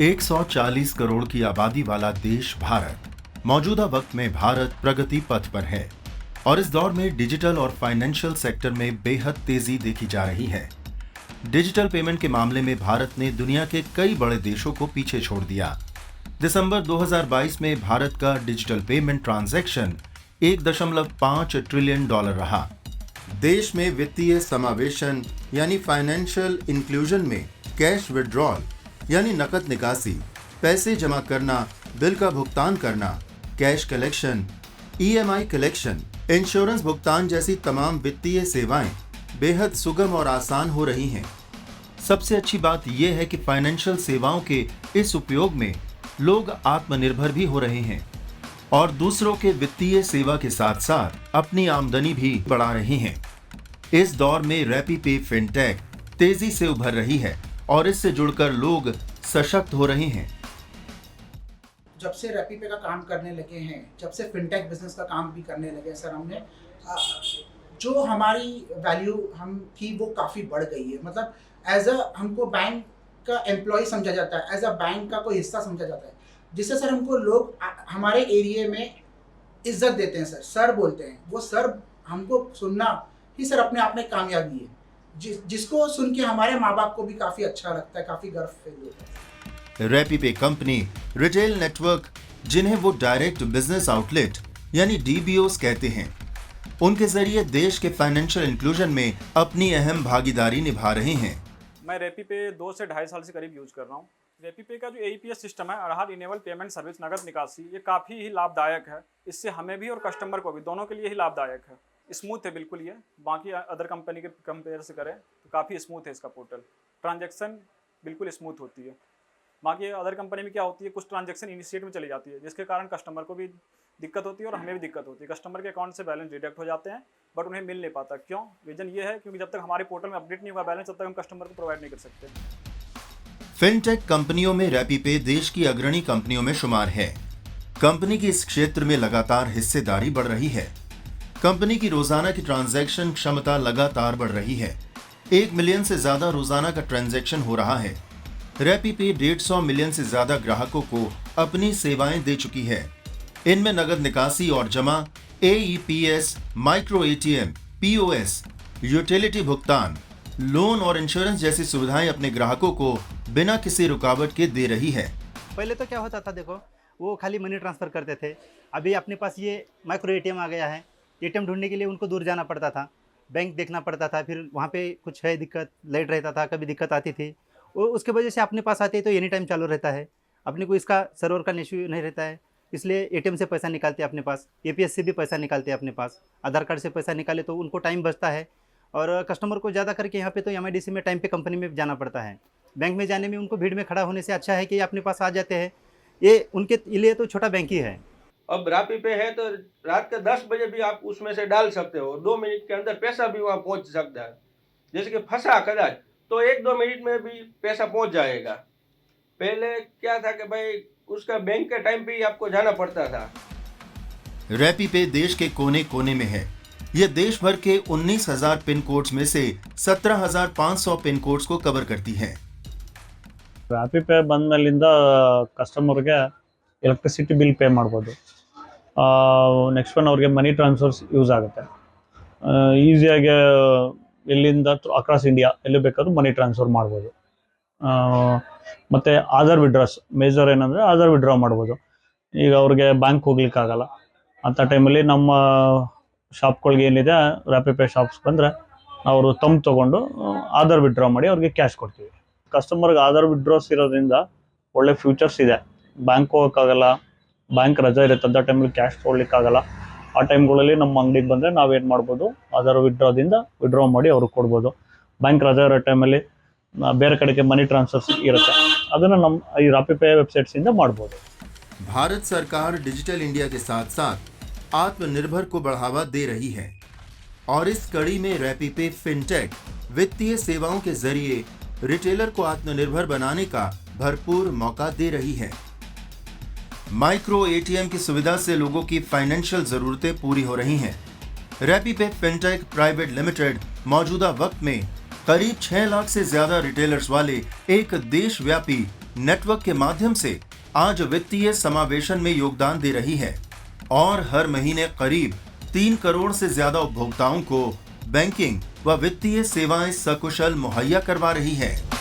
140 करोड़ की आबादी वाला देश भारत मौजूदा वक्त में भारत प्रगति पथ पर है और इस दौर में डिजिटल और फाइनेंशियल सेक्टर में बेहद तेजी देखी जा रही है। डिजिटल पेमेंट के मामले में भारत ने दुनिया के कई बड़े देशों को पीछे छोड़ दिया। दिसंबर 2022 में भारत का digital payment transaction 1.5 trillion dollar रहा। देश में वित्तीय समावेशन यानी फाइनेंशियल इंक्लूजन में कैश विड्रॉल यानी नकद निकासी, पैसे जमा करना, बिल का भुगतान करना, cash collection, EMI collection, insurance भुगतान जैसी तमाम वित्तीय सेवाएं बेहद सुगम और आसान हो रही हैं। सबसे अच्छी बात यह है कि फाइनेंशियल सेवाओं के इस उपयोग में लोग आत्मनिर्भर भी हो रहे हैं और दूसरों के वित्तीय सेवा के साथ साथ अपनी आमदनी भी बढ़ा रहे हैं। इस दौर में रैपीपे फिनटेक तेजी से उभर रही है और इससे जुड़कर लोग सशक्त हो रहे हैं। जब से रैपीपे का काम करने लगे हैं, जब से फिनटेक बिजनेस का काम भी करने लगे सर, हमने जो हमारी वैल्यू हम थी वो काफ़ी बढ़ गई है। मतलब एज अ हमको बैंक का एम्प्लॉय समझा जाता है, एज अ बैंक का कोई हिस्सा समझा जाता है, जिससे सर हमको लोग हमारे एरिया में इज्जत देते हैं। सर बोलते हैं, वो सर हमको सुनना ही सर अपने आप में कामयाबी है, जिसको सुन के हमारे माँ बाप को भी काफ़ी अच्छा लगता है, काफ़ी गर्व फील होता है। रैपीपे कंपनी रिटेल नेटवर्क, जिन्हें वो डायरेक्ट बिजनेस आउटलेट यानी डीबीओस कहते हैं, उनके जरिए देश के फाइनेंशियल इंक्लूजन में अपनी अहम भागीदारी निभा रहे हैं। मैं रैपीपे 2 से 2.5 साल से करीब यूज कर रहा हूँ। रैपीपे का जो एईपीएस सिस्टम है, आधार इनेबल पेमेंट सर्विस नगद निकासी, ये काफ़ी ही लाभदायक है। इससे हमें भी और कस्टमर को भी, दोनों के लिए ही लाभदायक है। स्मूथ है बिल्कुल ये, बाकी अदर कंपनी के कंपेयर से करें तो काफ़ी स्मूथ है इसका पोर्टल। ट्रांजैक्शन बिल्कुल स्मूथ होती है। बाकी अदर कंपनी में क्या होती है, कुछ ट्रांजैक्शन इनिशिएट में चली जाती है, जिसके कारण कस्टमर को भी दिक्कत होती है और हमें भी दिक्कत होती है। कस्टमर के अकाउंट से बैलेंस डिडक्ट हो जाते हैं बट उन्हें मिल नहीं पाता। क्यों? रीज़न ये है क्योंकि जब तक हमारे पोर्टल में अपडेट नहीं हुआ बैलेंस, तब तक हम कस्टमर को प्रोवाइड नहीं कर सकते। फिनटेक कंपनियों में रैपीपे देश की अग्रणी कंपनियों में शुमार है। कंपनी की इस क्षेत्र में लगातार हिस्सेदारी बढ़ रही है। कंपनी की रोजाना की ट्रांजैक्शन क्षमता लगातार बढ़ रही है। 1 मिलियन से ज्यादा रोजाना का ट्रांजैक्शन हो रहा है। रैपीपे 150 मिलियन से ज्यादा ग्राहकों को अपनी सेवाएं दे चुकी है। इनमें नगद निकासी और जमा, AEPS, micro ATM, POS, utility भुगतान, लोन और इंश्योरेंस जैसी सुविधाएं अपने ग्राहकों को बिना किसी रुकावट के दे रही है। पहले तो क्या होता था, देखो वो खाली मनी ट्रांसफर करते थे। अभी अपने पास ये माइक्रो एटीएम आ गया है। एटीएम ढूंढने के लिए उनको दूर जाना पड़ता था, बैंक देखना पड़ता था, फिर वहाँ पे कुछ है दिक्कत, लेट रहता था, कभी दिक्कत आती थी। वो उसके वजह से अपने पास आते तो एनी टाइम चालू रहता है। अपने को इसका सर्वर का इशू नहीं रहता है, इसलिए एटीएम से पैसा निकालते हैं अपने पास, एपीएस से भी पैसा निकालते हैं अपने पास, आधार कार्ड से पैसा निकाले तो उनको टाइम बचता है। और कस्टमर को ज़्यादा करके यहाँ पे तो एमआईडीसी में टाइम पे कंपनी में जाना पड़ता है। बैंक में जाने में उनको भीड़ में खड़ा होने से अच्छा है कि अपने पास आ जाते हैं। ये उनके लिए तो छोटा बैंक ही है। अब रैपीपे है तो रात के 10 बजे भी आप उसमें से डाल सकते हो, 2 मिनट के अंदर पैसा भी वहाँ पहुँच सकता है। जैसे कि फंसा कदाच तो 1-2 मिनट में भी पैसा पहुँच जाएगा। पहले क्या था कि भाई उसका बैंक के टाइम पे ही आपको जाना पड़ता था। रैपीपे देश के कोने कोने में है। यह देश भर के 19,000 पिन कोड्स में से 17,500 पिन कोड्स को कवर करती है। ರೈಪಿಪೇ ಬಂದ ಮೇಲಿಂದ ಕಸ್ಟಮರ್ಗೆ ಎಲೆಕ್ಟ್ರಿಸಿಟಿ ಬಿಲ್ ಪೇ ಮಾಡ್ಬೋದು. ನೆಕ್ಸ್ಟ್ ಒನ್ ಅವ್ರಿಗೆ ಮನಿ ಟ್ರಾನ್ಸ್ಫರ್ಸ್ ಯೂಸ್ ಆಗುತ್ತೆ. ಈಸಿಯಾಗಿ ಇಲ್ಲಿಂದ ಅಕ್ರಾಸ್ ಇಂಡಿಯಾ ಎಲ್ಲಿ ಬೇಕಾದ್ರೂ ಮನಿ ಟ್ರಾನ್ಸ್ಫರ್ ಮಾಡ್ಬೋದು. ಮತ್ತು ಆಧಾರ್ ವಿಡ್ರಾಸ್ ಮೇಜರ್ ಏನಂದರೆ ಆಧಾರ್ ವಿಡ್ರಾ ಮಾಡ್ಬೋದು. ಈಗ ಅವ್ರಿಗೆ ಬ್ಯಾಂಕ್ ಹೋಗ್ಲಿಕ್ಕಾಗಲ್ಲ ಅಂಥ ಟೈಮಲ್ಲಿ ನಮ್ಮ ಶಾಪ್ಗಳಿಗೆ ಏನಿದೆ ರೈಪಿಪೇ ಶಾಪ್ಸ್ ಬಂದರೆ ಅವರು ತೊಗೊಂಡು ಆಧಾರ್ ವಿಡ್ರಾ ಮಾಡಿ ಅವ್ರಿಗೆ ಕ್ಯಾಶ್ ಕೊಡ್ತೀವಿ. ಕಸ್ಟಮರ್ಗೆ ಆಧಾರ್ ವಿಡ್ರಾಸ್ ಇರೋದ್ರಿಂದ ಒಳ್ಳೆ ಫ್ಯೂಚರ್ಸ್ ಇದೆ. ಬ್ಯಾಂಕ್ ಹೋಗೋಕ್ಕಾಗಲ್ಲ, ಬ್ಯಾಂಕ್ ರಜೆ ಇರುತ್ತೆ, ಅಂಥ ಟೈಮಲ್ಲಿ ಕ್ಯಾಶ್ ತೊಗೊಳ್ಲಿಕ್ಕಾಗಲ್ಲ. ಆ ಟೈಮ್ಗಳಲ್ಲಿ ನಮ್ಮ ಅಂಗಡಿಗೆ ಬಂದರೆ ನಾವೇನು ಮಾಡ್ಬೋದು, ಆಧಾರ್ ವಿಡ್ರಾದಿಂದ ವಿಡ್ರಾ ಮಾಡಿ ಅವ್ರಿಗೆ ಕೊಡ್ಬೋದು. ಬ್ಯಾಂಕ್ ರಜೆ ಇರೋ ಟೈಮಲ್ಲಿ ಬೇರೆ ಕಡೆಗೆ ಮನಿ ಟ್ರಾನ್ಸ್ಫರ್ಸ್ ಇರುತ್ತೆ, ಅದನ್ನು ನಮ್ಮ ಈ ರೈಪಿಪೇ ವೆಬ್ಸೈಟ್ಸಿಂದ ಮಾಡ್ಬೋದು. भारत सरकार डिजिटल इंडिया के साथ साथ आत्मनिर्भर को बढ़ावा दे रही है और इस कड़ी में रैपीपे फिनटेक वित्तीय सेवाओं के जरिए रिटेलर को आत्मनिर्भर बनाने का भरपूर मौका दे रही है। माइक्रो एटीएम की सुविधा से लोगों की फाइनेंशियल जरूरतें पूरी हो रही हैं। रैपीपे फिनटेक प्राइवेट लिमिटेड मौजूदा वक्त में करीब 6 लाख से ज्यादा रिटेलर्स वाले एक देशव्यापी नेटवर्क के माध्यम से आज वित्तीय समावेशन में योगदान दे रही है और हर महीने करीब 3 करोड़ से ज्यादा उपभोक्ताओं को बैंकिंग व वित्तीय सेवाएं सकुशल मुहैया करवा रही है।